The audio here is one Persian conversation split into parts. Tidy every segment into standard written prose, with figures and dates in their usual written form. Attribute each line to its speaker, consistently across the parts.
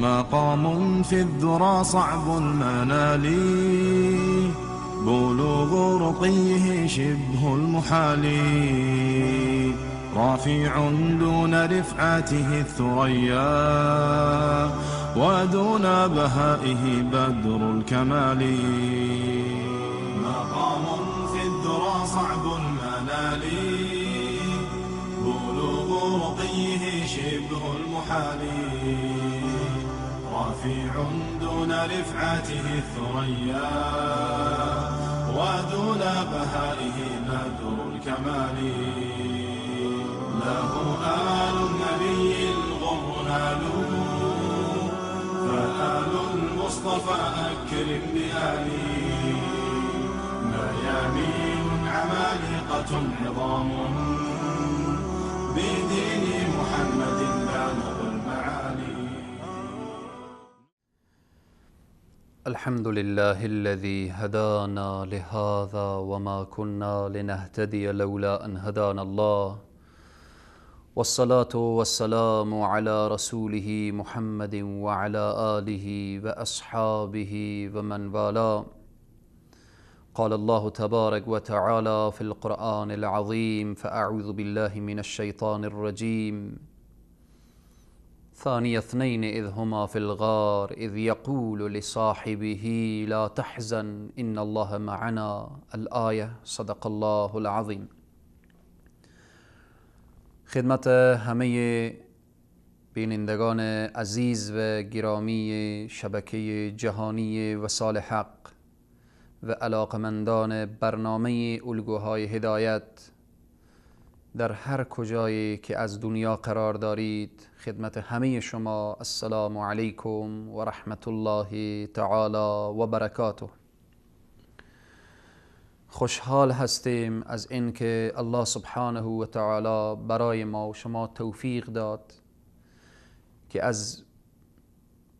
Speaker 1: مقام في الذرى صعب المنال، بلوغ رقيه شبه المحال، رافع دون رفعته الثريا، ودون بهائه بدر الكمال. مقام في الذرى صعب المنال، بلوغ رقيه شبه المحال، رافع دون رفعته الثريا، ودون بهائه بدر الكمال. له آل النبي الغر نالوا، فآل المصطفى أكرم بآله، ميامين عمالقة عظام، بدين محمد بالغ المعالي.
Speaker 2: الحمد لله الذي هدانا لهذا وما كنا لنهتدي لولا أن هدانا الله، والصلاة والسلام على رسوله محمد وعلى آله وأصحابه ومن والاه. قال الله تبارك وتعالى في القرآن العظيم: فأعوذ بالله من الشيطان الرجيم. ثاني اثنين إذ هما في الغار إذ يقول لصاحبه لا تحزن إن الله معنا. الآية. صدق الله العظیم. خدمت همه بینندگان عزیز و گرامی شبکه جهانی وصال حق و علاقمندان برنامه الگوهای هدایت در هر کجایی که از دنیا قرار دارید، خدمت همه شما السلام علیکم و رحمت الله تعالی و برکاته. خوشحال هستیم از اینکه الله سبحانه و تعالی برای ما و شما توفیق داد که از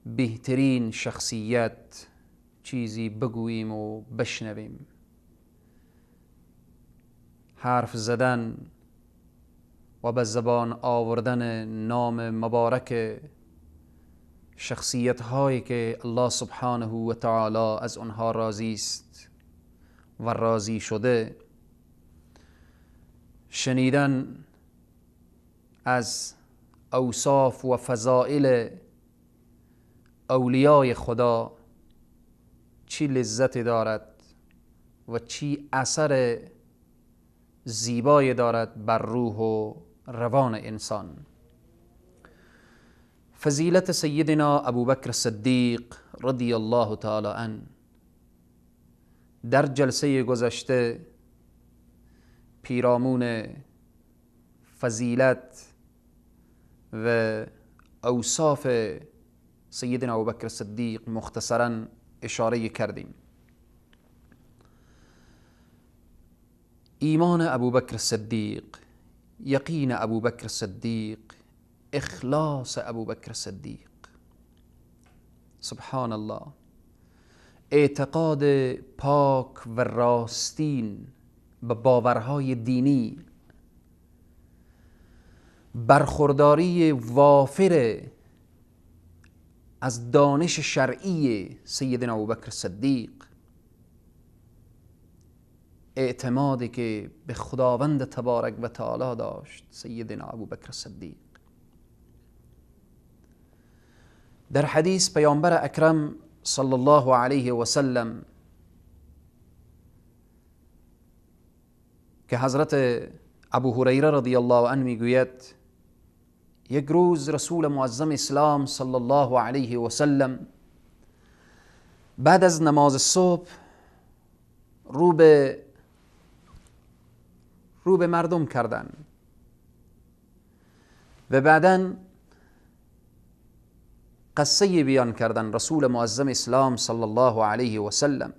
Speaker 2: بهترین شخصیت چیزی بگوییم و بشنویم. حرف زدن و به زبان آوردن نام مبارک شخصیت هایی که الله سبحانه و تعالی از آنها راضی است و راضی شده، شنیدن از اوصاف و فضائل اولیای خدا چی لذتی دارد و چی اثر زیبایی دارد بر روح و روان انسان. فضیلت سیدنا ابوبکر صدیق رضی الله تعالی عنه در جلسه گذشته پیرامون فضیلت و اوصاف سیدنا ابوبکر صدیق مختصرا اشاره کردیم. ایمان ابوبکر صدیق، یقین ابوبکر صدیق، اخلاص ابوبکر صدیق، سبحان الله، اعتقاد پاک و راستین به باورهای دینی، برخورداری وافر از دانش شرعی سیدنا ابوبکر صدیق، اعتمادی که به خداوند تبارک و تعالی داشت سیدنا ابوبکر صدیق. در حدیث پیامبر اکرم صلی الله علیه و سلم که حضرت ابو هریره رضی الله عنه میگوید یک روز رسول معظم اسلام صلی الله علیه و سلم بعد از نماز صبح رو به مردم کردن و بعداً قصه بیان کردن. رسول معظم اسلام صلی الله علیه و سلم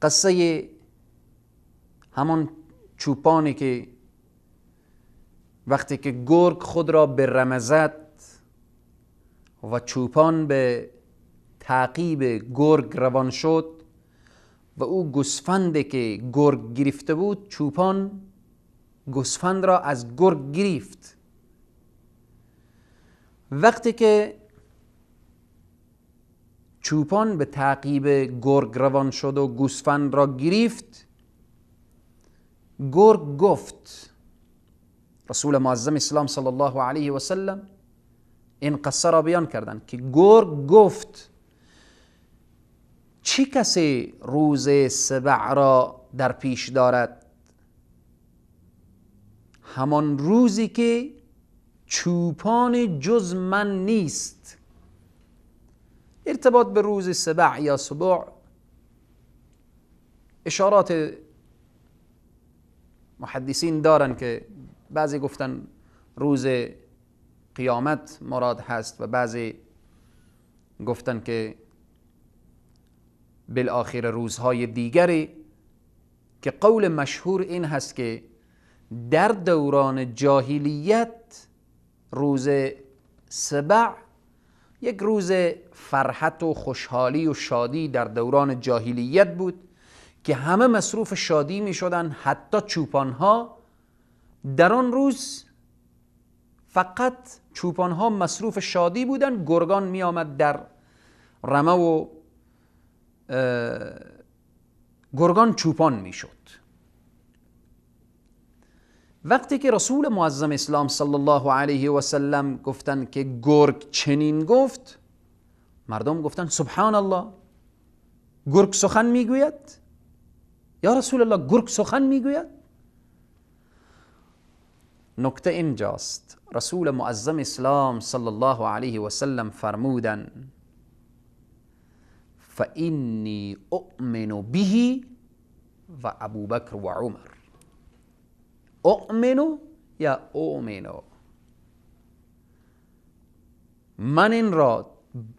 Speaker 2: قصه همان چوپانی که وقتی که گرگ خود را به رمزد و چوپان به تعقیب گرگ روان شد و او گوسفندی که گرگ گرفته بود، چوپان گوسفند را از گرگ گرفت وقتی که چوپان به تعقیب گرگ روان شد و گوسفند را گرفت، گرگ گفت، رسول معظم اسلام صلی الله علیه و سلم این قصه را بیان کردند که گرگ گفت چه کسی روز سبع را در پیش دارد؟ همان روزی که چوپان جز من نیست. ارتباط به روز سبع یا سبوع اشارات محدثین دارن که بعضی گفتن روز قیامت مراد هست و بعضی گفتن که بالاخره روزهای دیگری، که قول مشهور این هست که در دوران جاهلیت روز سبع یک روز فرحت و خوشحالی و شادی در دوران جاهلیت بود که همه مصروف شادی می شدن، حتی چوپان ها در آن روز فقط چوپان ها مصروف شادی بودن، گرگان می آمد در رمه و گرگان چوپان می شد. وقتی که رسول معظم اسلام صلی الله علیه و سلم گفتن که گرگ چنین گفت، مردم گفتن سبحان الله، گرگ سخن میگوید؟ یا رسول الله گرگ سخن میگوید؟ نکته اینجاست، رسول معظم اسلام صلی الله علیه و سلم فرمودن فإنی أؤمن به و ابوبکر و عمر. اؤمنو یا اؤمنو، من این را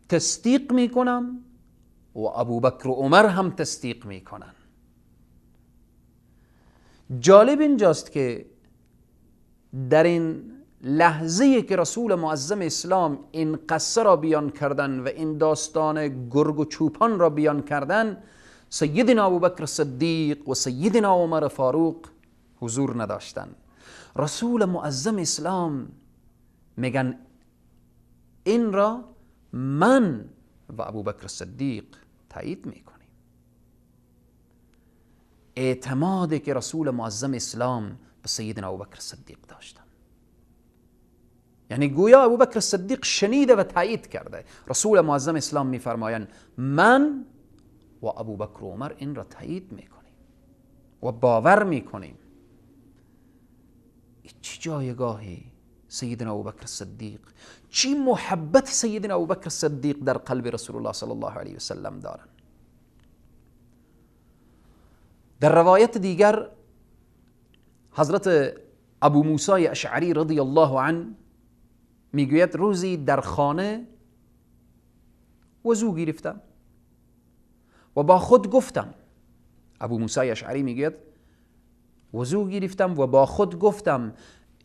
Speaker 2: تصدیق می کنم و ابوبکر و عمر هم تصدیق می کنن. جالب اینجاست که در این لحظه که رسول معظم اسلام این قصه را بیان کردن و این داستان گرگ و چوپان را بیان کردن، سیدنا ابوبکر صدیق و سیدنا عمر فاروق حضور نداشتن. رسول معظم اسلام میگن این را من و ابوبکر صدیق تایید میکنیم. اعتمادی که رسول معظم اسلام به سیدنا ابوبکر صدیق داشتن، یعنی گویا ابوبکر صدیق شنیده و تایید کرده. رسول معظم اسلام میفرمایند من و ابوبکر و عمر این را تایید میکنیم و باور میکنیم. چی جایگاهی سیدنا ابوبکر صدیق، چی محبت سیدنا ابوبکر صدیق در قلب رسول الله صلی الله علیه و سلم دارن. در روایت دیگر حضرت ابو موسی اشعری رضی الله عنه میگوید روزی در خانه وضو گرفتم و با خود گفتم، ابو موسی اشعری میگوید وضو گرفتم و با خود گفتم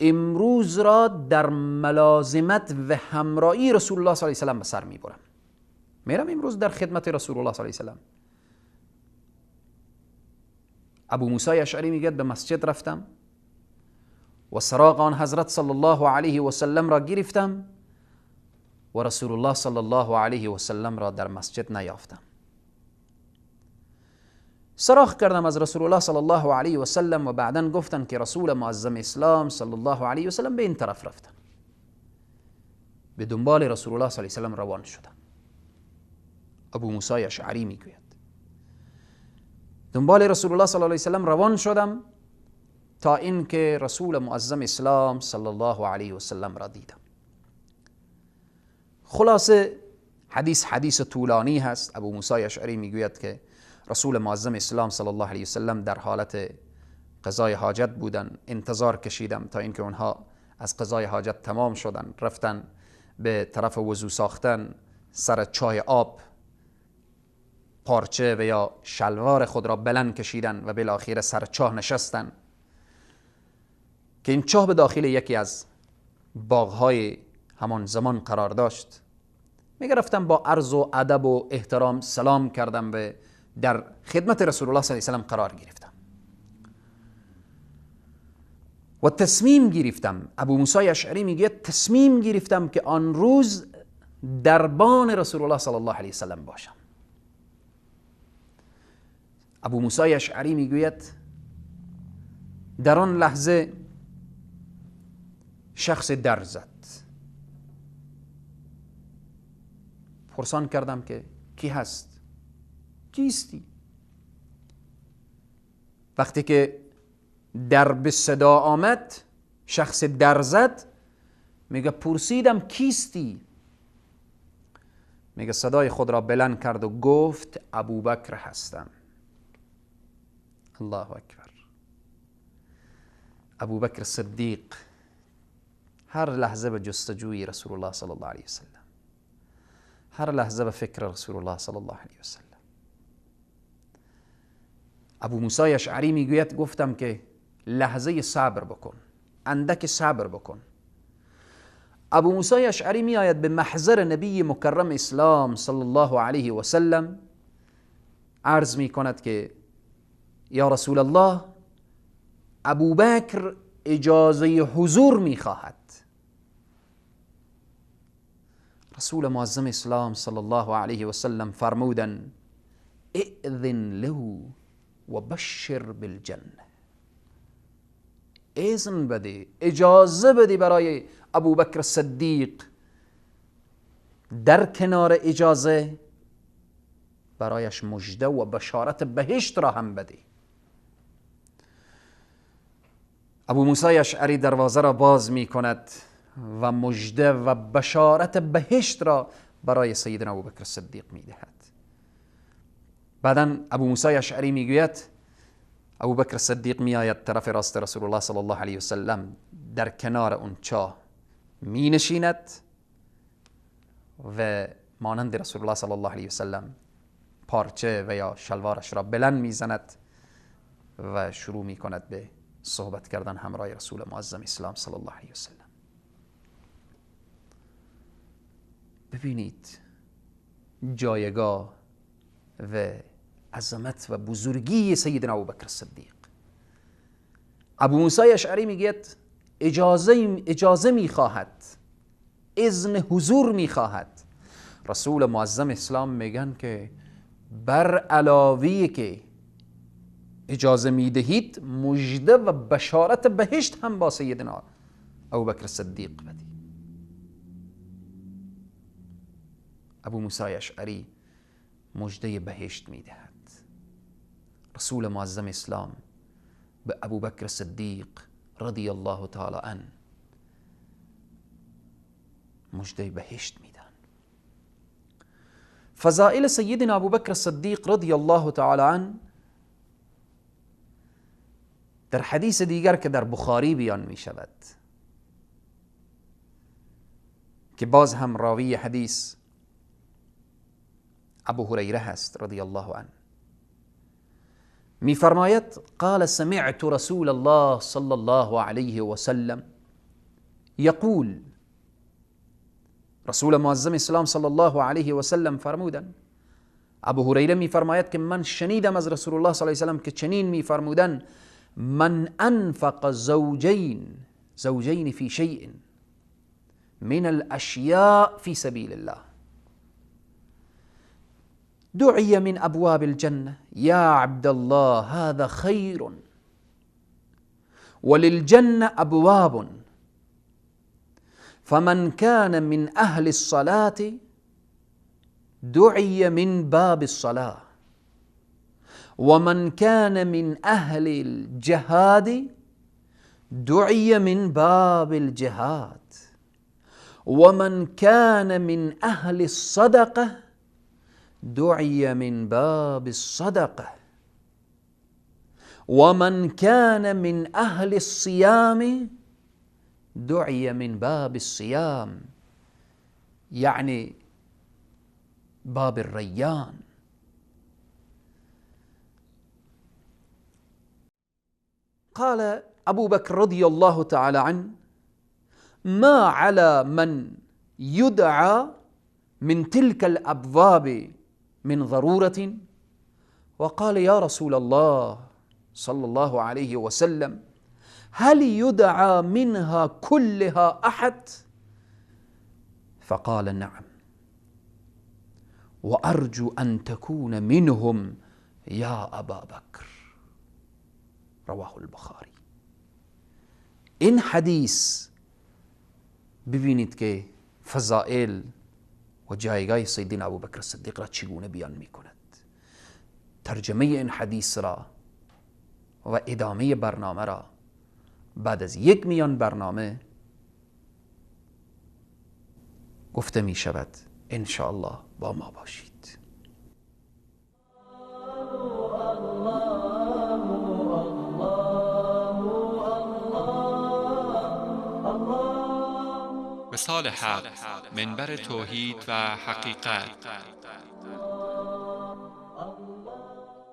Speaker 2: امروز را در ملازمت و همراهی رسول الله صلی الله علیه و سلم به سر میبرم. میرم امروز در خدمت رسول الله صلی الله علیه و سلم. ابو موسی اشعری میگه به مسجد رفتم و سراغ آن حضرت صلی الله علیه و سلم را گرفتم و رسول الله صلی الله علیه و سلم را در مسجد نیافتم. صراخ کردم از رسول الله صلی الله علیه و سلم و بعداً گفتن که رسول معظم اسلام صلی الله علیه و سلم به این طرف رفتن. به دنبال رسول الله صلی الله علیه و سلم روان شدم. ابو موسی اشعری میگوید دنبال رسول الله صلی الله علیه و سلم روان شدم تا اینکه رسول معظم اسلام صلی الله علیه و سلم را دیدم. خلاصه حدیث طولانی هست. ابو موسی اشعری میگوید که رسول معظم اسلام صلی الله علیه و سلم در حالت قضای حاجت بودن. انتظار کشیدم تا اینکه اونها از قضای حاجت تمام شدن، رفتن به طرف وضو ساختن، سر چای آب پارچه و یا شلوار خود را بلند کشیدن و بالاخره سر چاه نشستن که این چاه به داخل یکی از باغهای همان زمان قرار داشت. میگه رفتم با عرض و ادب و احترام سلام کردم و در خدمت رسول الله صلی الله علیه و سلم قرار گرفتم و تصمیم گرفتم، ابو موسی اشعری میگه تصمیم گرفتم که آن روز دربان رسول الله صلی الله علیه وسلم باشم. ابو موسی اشعری میگوید در آن لحظه شخص در زد. پرسان کردم که کی هست؟ کیستی؟ وقتی که در به صدا آمد، شخص در زد، میگه پرسیدم کیستی؟ میگه صدای خود را بلند کرد و گفت ابوبکر هستم. الله اکبر. ابوبکر صدیق هر لحظه به جستجوی رسول الله صلی الله علیه وسلم، هر لحظه به فکر رسول الله صلی الله علیه وسلم. ابو موسی اشعری میگوید گفتم که لحظه صبر بکن، اندک صبر بکن. ابو موسی اشعری می آید به محضر نبی مکرم اسلام صلی الله علیه و سلم، عرض می کند که یا رسول الله، ابوبکر اجازه حضور می خواهد. رسول معظم اسلام صلی الله علیه و سلم فرمودن اذن له و بشر بالجنه. اذن بده، اجازه بده برای ابوبکر صدیق، در کنار اجازه برایش مژده و بشارت بهشت را هم بده. ابو موسی اشعری دروازه را باز می کند و مژده و بشارت بهشت را برای سیدنا ابوبکر صدیق می دهد. بعدا ابو موسی اشعری می گوید ابوبکر صدیق می آید طرف راست رسول الله صلی الله علیه و سلم، در کنار اون چاه می نشیند و مانند رسول الله صلی الله علیه و سلم پارچه و یا شلوارش را بلند می زند و شروع می کند به صحبت کردن همراه رسول معظم اسلام صلی الله علیه و سلم. ببینید جایگاه و عظمت و بزرگی سیدنا ابوبکر صدیق. ابو موسی اشعری میگه اجازه میخواهد، اذن حضور میخواهد. رسول معظم اسلام میگن که بر علاوه که اجازه میدهید، مژده و بشارت بهشت هم با سیدنا ابوبکر صدیق بدید. ابو موسی اشعری مژده بهشت میدهد. رسول معظم اسلام به ابوبکر صدیق رضی الله تعالی عنه مژده بهشت میدن. فضائل سیدنا ابوبکر صدیق رضی الله تعالی عنه در حدیث دیگر که در بخاری بیان می شود، که باز هم راوی حدیث ابو هریره هست رضی الله عنه، می فرماید قال سمعت رسول الله صلی الله علیه و سلم یقول، رسول معظم اسلام صلی الله علیه و سلم فرمودن، ابو هریره می فرماید که من شنیدم از رسول الله صلی الله علیه و سلم که چنین می فرمودن من انفق زوجین فی شیء من الاشیاء فی سبیل الله دعی من ابواب الجنه یا عبد الله هذا خیر وللجنه ابواب فمن كان من اهل الصلاه دعی من باب الصلاه ومن كان من أهل الجهاد دعي من باب الجهاد ومن كان من أهل الصدقة دعي من باب الصدقة ومن كان من أهل الصيام دعي من باب الصيام، يعني باب الريان. قال أبو بكر رضي الله تعالى عنه ما على من يدعى من تلك الأبواب من ضرورة، وقال يا رسول الله صلى الله عليه وسلم هل يدعى منها كلها احد؟ فقال نعم وارجو ان تكون منهم یا ابا بکر. رواه البخاری. این حدیث ببینید که فضائل و جایگاه سیدنا ابوبکر صدیق را چگونه بیان می کند. ترجمه این حدیث را و ادامه برنامه را بعد از یک میان برنامه گفته می شود. ان شاء الله با ما باشید.
Speaker 3: وصال حق، منبر توحید و حقیقت.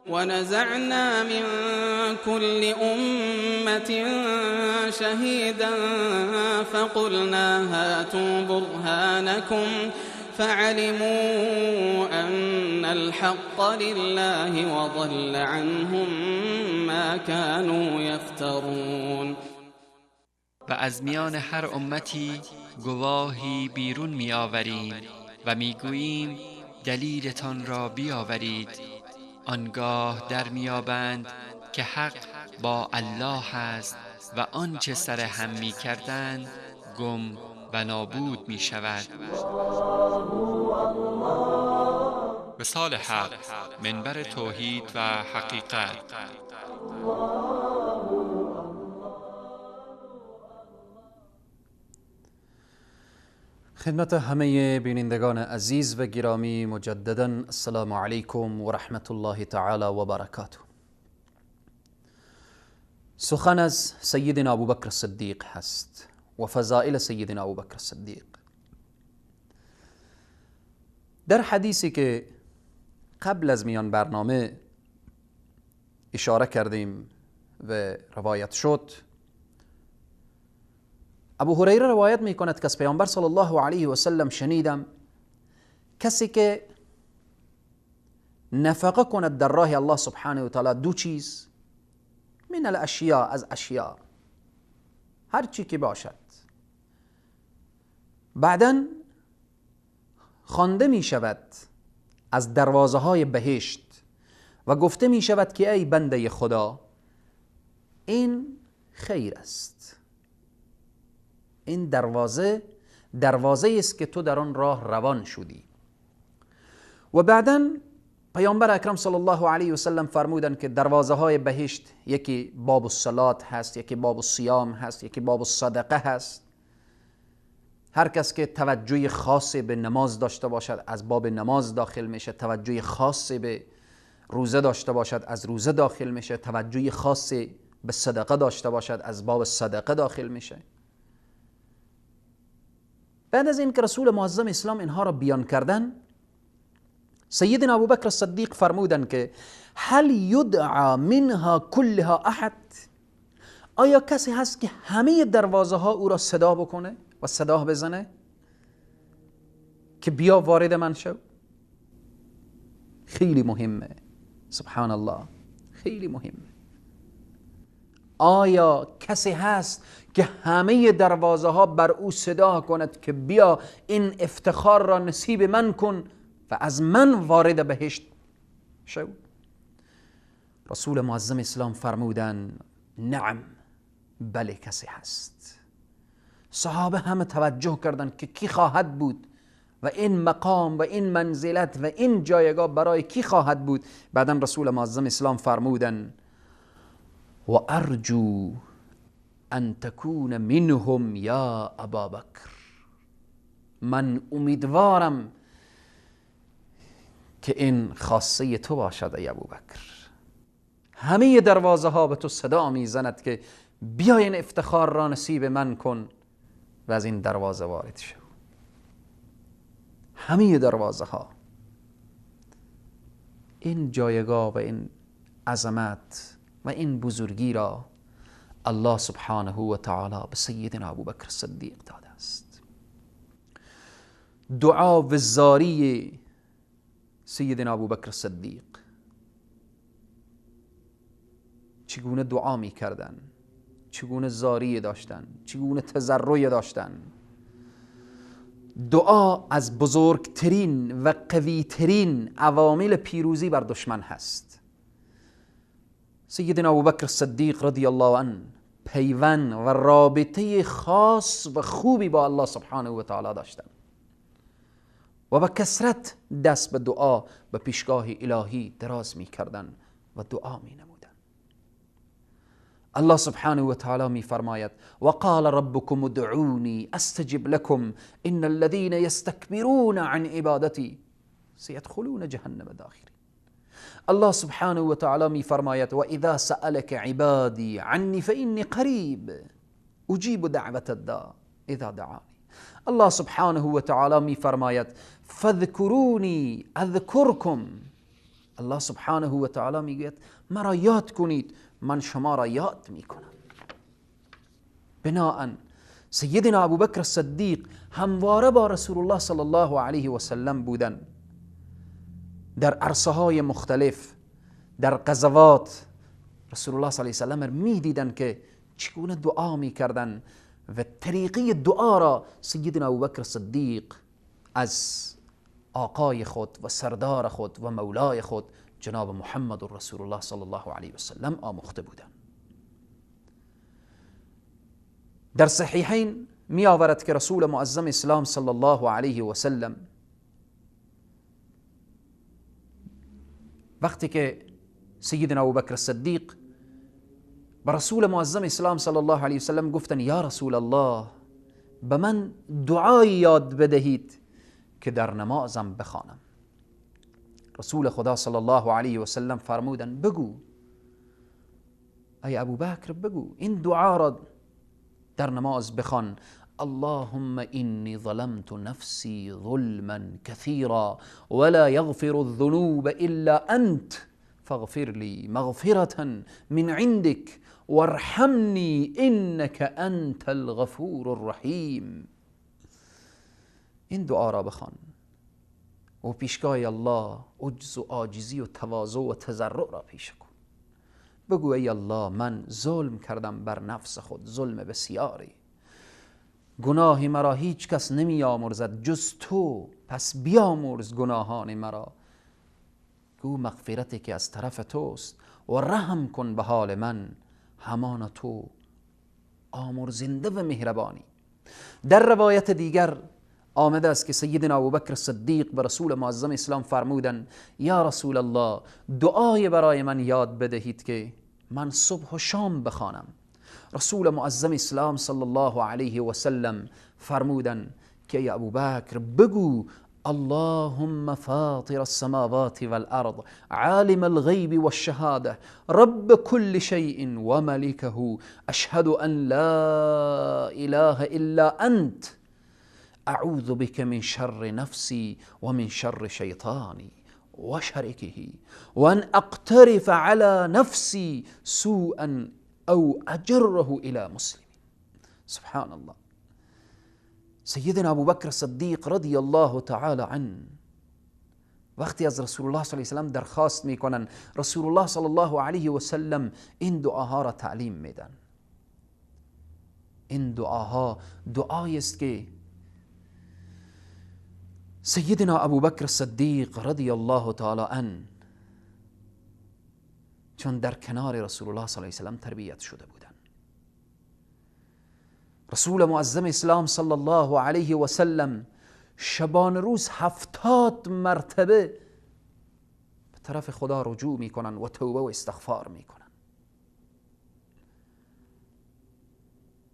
Speaker 4: ونزعنا من كل أمة شهيدا فقلنا هاتوا برهانكم فعلموا أن الحق لله وضل عنهم ما كانوا يفترون.
Speaker 3: و از میان هر امتی گواهی بیرون می آوریم و می گوییم دلیلتان را بیاورید. آنگاه در میابند که حق با الله است و آنچه سر هم می کردند گم و نابود می شود. وصال حق، منبر توحید و حقیقت.
Speaker 2: خدمت همه بینندگان عزیز و گرامی مجددا السلام علیکم و رحمت الله تعالی و برکاته. سخن از سیدنا ابوبکر صدیق هست و فضائل سیدنا ابوبکر صدیق. در حدیثی که قبل از میان برنامه اشاره کردیم و روایت شد، ابو هریره روایت می کند که از پیامبر صلی الله علیه و سلم شنیدم کسی که نفقه کند در راه الله سبحانه و تعالی دو چیز من الاشیاء، از اشیاء، هر چی که باشد، بعداً خوانده می شود از دروازه های بهشت و گفته می شود که ای بنده خدا این خیر است، این دروازه است که تو در آن راه روان شدی. و بعداً پیامبر اکرم صلی الله علیه و سلم فرمودند که دروازه های بهشت یکی باب الصلات هست، یکی باب الصیام هست، یکی باب الصدقه هست. هر کس که توجه خاصی به نماز داشته باشد از باب نماز داخل میشه، توجه خاصی به روزه داشته باشد از روزه داخل میشه، توجه خاصی به صدقه داشته باشد از باب صدقه داخل میشه. بعد از این که رسول معظم اسلام اینها را بیان کردن، سیدنا ابوبکر صدیق فرمودند که هل یدعى منها کلها احد؟ آیا کسی هست که همه دروازه ها او را صدا بکنه و صدا بزنه که بیا وارد من شو؟ خیلی مهمه، سبحان الله، خیلی مهمه. آیا کسی هست که همه دروازه ها بر او صدا کند که بیا این افتخار را نصیب من کن و از من وارد بهشت شو؟ رسول معظم اسلام فرمودن نعم، بله کسی هست. صحابه همه توجه کردند که کی خواهد بود و این مقام و این منزلت و این جایگاه برای کی خواهد بود. بعدم رسول معظم اسلام فرمودن و ارجو ان تکون منهم یا ابا بکر، من امیدوارم که این خاصه تو باشد ای ابوبکر. همه دروازه ها به تو صدا میزند که بیا این افتخار را نصیب من کن و از این دروازه وارد شو. همه دروازه ها. این جایگاه و این عظمت و این بزرگی را الله سبحانه و تعالی به سیدنا ابوبکر صدیق داده است. دعا و زاری سیدنا ابوبکر صدیق چگونه دعا می کردن؟ چگونه زاری داشتن، چگونه تضرع داشتن. دعا از بزرگترین و قویترین عوامل پیروزی بر دشمن هست. سیدنا ابوبکر صدیق رضی الله عنه پیوند و رابطه خاص و خوبی با الله سبحانه و تعالی داشتن و با کثرت دست به دعا به پیشگاه الهی دراز می کردن و دعا می نمودن. الله سبحانه و تعالی می فرماید وقال ربكم ادعوني استجب لكم ان الذين يستكبرون عن عبادتي سيدخلون جهنم داخرين. الله سبحانه و تعالی می فرماید و اذا سألك عبادي عني فإني قریب اجیب دعوت الداع اذا دعانی. الله سبحانه و تعالی می فرماید فاذكروني اذكركم. الله سبحانه و تعالی می گوید مرا یاد کنید من شما را یاد می کنم. بناءً سیدنا ابوبکر صدیق همواره با رسول الله صلی الله علیه و سلم بودن. در عرصه های مختلف، در غزوات رسول الله صلی الله علیه و سلم می دیدن که چگونه دعا می کردن و طریقه دعا را سیدنا ابوبکر صدیق از آقای خود و سردار خود و مولای خود جناب محمد رسول الله صلی الله علیه و سلم آموخته بودند. در صحیحین می آورد که رسول معظم اسلام صلی الله علیه و سلم وقتی که سیدنا ابوبکر صدیق به رسول معظم اسلام صلی الله علیه و سلم گفتن یا رسول الله به من دعایی یاد بدهید که در نمازم بخوانم. رسول خدا صلی الله علیه و سلم فرمودن بگو ای ابوبکر بگو این دعا را در نماز بخوان اللهم إني ظلمت نفسي ظلما كثيرا ولا يغفر الذنوب إلا أنت فاغفر لي مغفرة من عندك وارحمني إنك أنت الغفور الرحيم. این دعا را بخوان و پیشگاه الله عجز و عاجزی و تواضع و تضرع را پیش کن. بگو ای الله من ظلم کردم بر نفس خود ظلم بسیاری، گناهی مرا هیچ کس نمی آمرزد جز تو، پس بیامرز گناهان مرا. گو مغفرتی که از طرف توست و رحم کن به حال من، همان تو آمرزنده و مهربانی. در روایت دیگر آمده است که سیدنا ابوبکر صدیق به رسول معظم اسلام فرمودن یا رسول الله دعای برای من یاد بدهید که من صبح و شام بخوانم. رسول معظم اسلام صلی الله علیه و سلم فرمودن که ای ابوبکر بگو اللهم فاطر السماوات والارض عالم الغیب والشهاده رب كل شيء وملكه اشهد ان لا اله الا انت اعوذ بك من شر نفسي ومن شر شيطاني وشركه وان اقترف على نفسي سوءا او اجره الى مسلم. سبحان الله. سیدنا ابوبکر صدیق رضی الله تعالی عنه وقتی از رسول الله صلی الله علیه و سلم درخواست میکنن رسول الله صلی الله علیه و سلم این دعاها را تعلیم میدن. این دعاها دعایی است که سیدنا ابوبکر صدیق رضی الله تعالی عنه چون در کنار رسول الله صلی الله علیه و سلم تربیت شده بودن. رسول معظم اسلام صلی الله علیه و سلم شبان روز 70 مرتبه به طرف خدا رجوع میکنن و توبه و استغفار میکنن.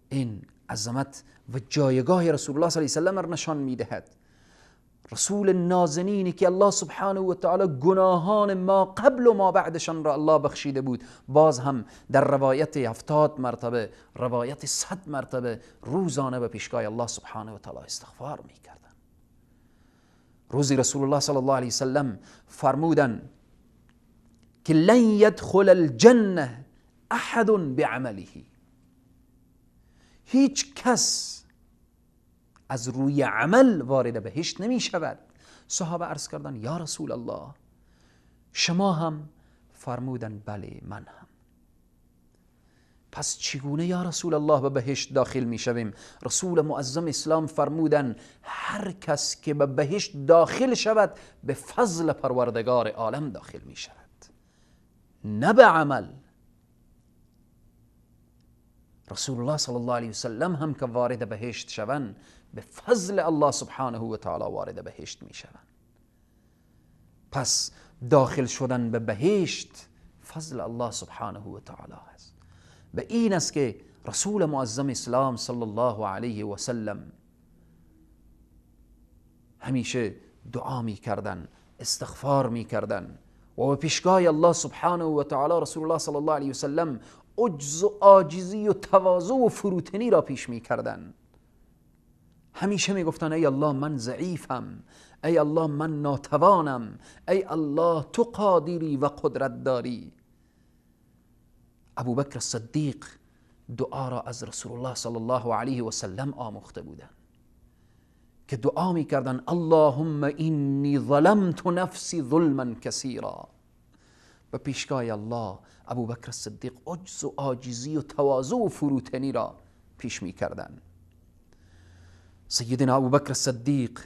Speaker 2: این عظمت و جایگاه رسول الله صلی الله علیه و سلم را نشان میدهد. رسول نازنینی که الله سبحانه و تعالی گناهان ما قبل و ما بعدشان را الله بخشیده بود، باز هم در روایت 70 مرتبه، روایت 100 مرتبه روزانه به پیشگاه الله سبحانه و تعالی استغفار میکردن. روزی رسول الله صلی الله علیه و سلم فرمودن که لن يدخل الجنه احد بعمله، هیچ کس از روی عمل وارد بهشت نمی شود. صحابه عرض کردن یا رسول الله شما هم؟ فرمودن بله من هم. پس چگونه یا رسول الله به بهشت داخل می شویم؟ رسول معظم اسلام فرمودن هر کس که به بهشت داخل شود به فضل پروردگار عالم داخل می شود، نه به عمل. رسول الله صلی الله علیه وسلم هم که وارد بهشت شوند به فضل الله سبحانه و تعالی وارد بهشت می شوند. پس داخل شدن به بهشت فضل الله سبحانه و تعالی است. به این است که رسول معظم اسلام صلی الله علیه و سلم همیشه دعا می کردن، استغفار می کردن و به پیشگاه الله سبحانه و تعالی رسول الله صلی الله علیه و سلم عجز و عاجزی و تواضع و فروتنی را پیش می کردن. همیشه می گفتن ای الله من ضعیفم، ای الله من ناتوانم، ای الله تو قادری و قدرت داری. ابوبکر صدیق دعا را از رسول الله صلی الله علیه و سلم آموخته بودند که دعا می کردن اللهم اینی ظلمت نفسی ظلما کثیرا. به پیشگاه الله ابوبکر صدیق عجز و عاجزی و تواضع و فروتنی را پیش می کردن. سیدنا ابوبکر صدیق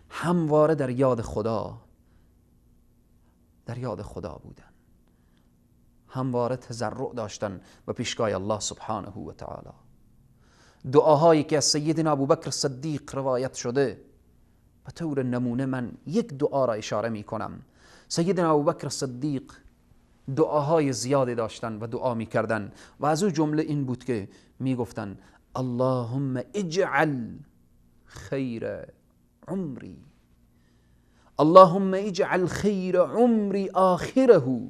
Speaker 2: همواره در یاد خدا بودن، همواره تضرع داشتن به پیشگاه الله سبحانه و تعالی. دعاهایی که از سیدنا ابوبکر صدیق روایت شده، به طور نمونه من یک دعا را اشاره می کنم. سیدنا ابوبکر صدیق دعاهای زیادی داشتن و دعا می کردن و از او جمله این بود که می گفتن اللهم اجعل خیر عمری، اللهم اجعل خیر عمری آخره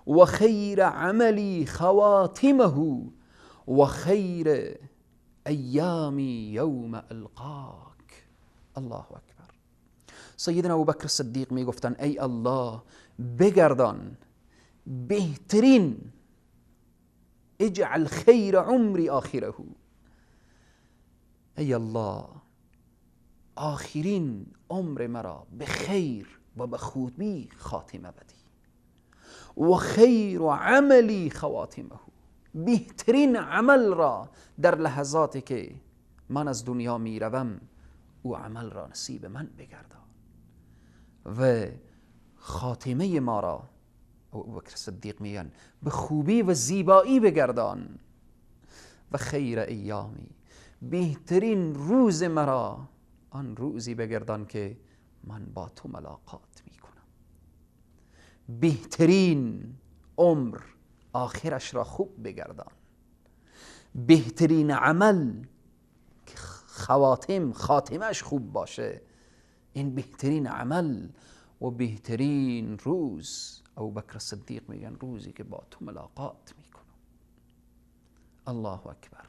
Speaker 2: و خیر عملی خواتمه و خیر ایامی یوم القاک. الله اکبر. سیدنا ابوبکر صدیق می گفتن ای الله بگردان بهترین، اجعل خیر عمری آخره، ای الله آخرین عمر مرا به خیر و به خوبی خاتمه بدی، و خیر عملی خواتمه، بهترین عمل را در لحظاتی که من از دنیا می روم او عمل را نصیب من بگردان و خاتمه ما را ابوبکر صدیق میگن به خوبی و زیبایی بگردان، و خیر ایامی، بهترین روز مرا آن روزی بگردان که من با تو ملاقات میکنم. بهترین عمر آخرش را خوب بگردان، بهترین عمل که خاتمش خوب باشه، این بهترین عمل و بهترین روز. ابوبکر صدیق میگن روزی که با تو ملاقات میکنم. الله اکبر.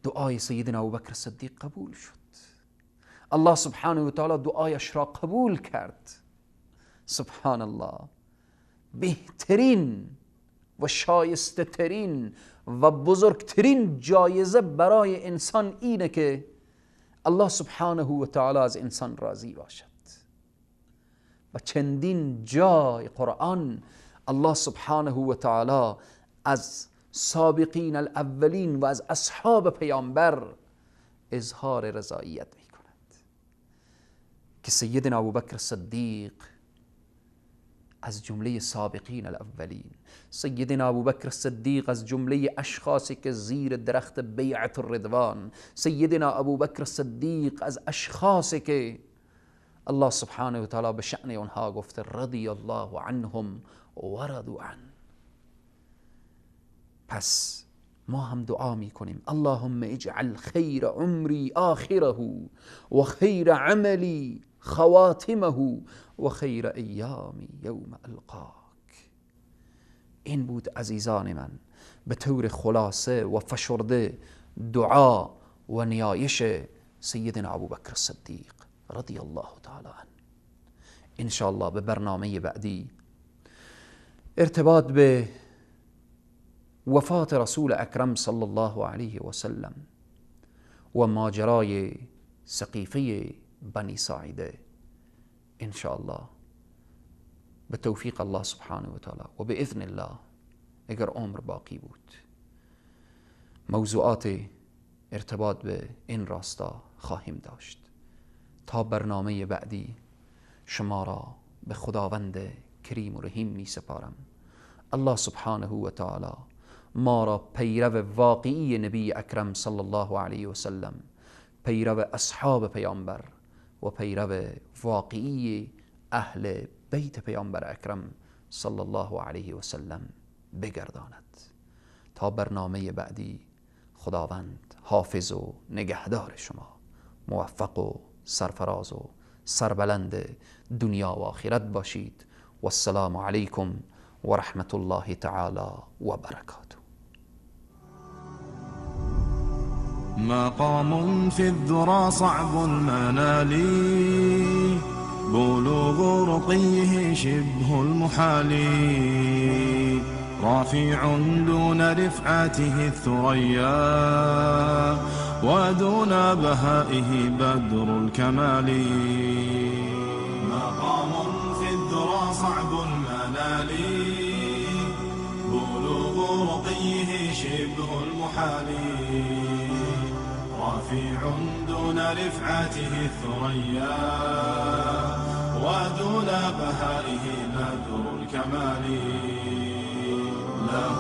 Speaker 2: دعای سیدنا ابوبکر صدیق قبول شد. الله سبحانه و تعالی دعایش را قبول کرد. سبحان الله. بهترین و شایسته ترین و بزرگترین جایزه برای انسان اینه که الله سبحانه و تعالی از انسان راضی باشد. و چندین جای قرآن الله سبحانه و تعالی از سابقین الاولین و از اصحاب پیامبر اظهار رضایت می کند که سیدنا ابوبکر صدیق از جمله سابقین الاولین، سیدنا ابوبکر صدیق از جمله اشخاصی که زیر درخت بیعت الرضوان، سیدنا ابوبکر صدیق از اشخاصی که الله سبحانه و تعالی به شأن اونها گفته رضی الله عنهم و رضوا عنه. پس ما هم دعا می کنیم اللهم اجعل خیر عمری آخره و خیر عملی خواتمه و خیر ایامی یوم القاک. این بود عزیزان من به طور خلاصه و فشرده دعا و نیایش سیدنا ابوبکر صدیق رضی الله تعالی عنه. ان شاء الله به برنامه بعدی ارتباط به وفات رسول اکرم صلی الله علیه و سلم و ماجرای سقیفه بنی ساعده ان شاء الله به توفیق الله سبحانه و تعالی و باذن الله اگر عمر باقی بود. موضوعات ارتباط به این راستا خواهیم داشت. تا برنامه بعدی شما را به خداوند کریم و رحیم می سپارم. الله سبحانه و تعالی ما را پیرو واقعی نبی اکرم صلی الله علیه و سلم، پیرو اصحاب پیامبر و پیرو واقعی اهل بیت پیامبر اکرم صلی الله علیه و سلم بگرداند. تا برنامه بعدی خداوند حافظ و نگهدار شما، موفق و سرفراز و سربلند دنیا و آخرت باشید. و السلام علیکم و رحمت الله تعالی و برکاته.
Speaker 1: مقام في الذرى صعب المنال، بلوغ رقيه شبه المحال، رافع دون رفعته الثريا، ودون بهائه بدر الكمال. مقام في الذرى صعب المنال، بلوغ رقيه شبه المحال، رافع دون رفعته الثريا، ودون بهائه بدر الكمال. له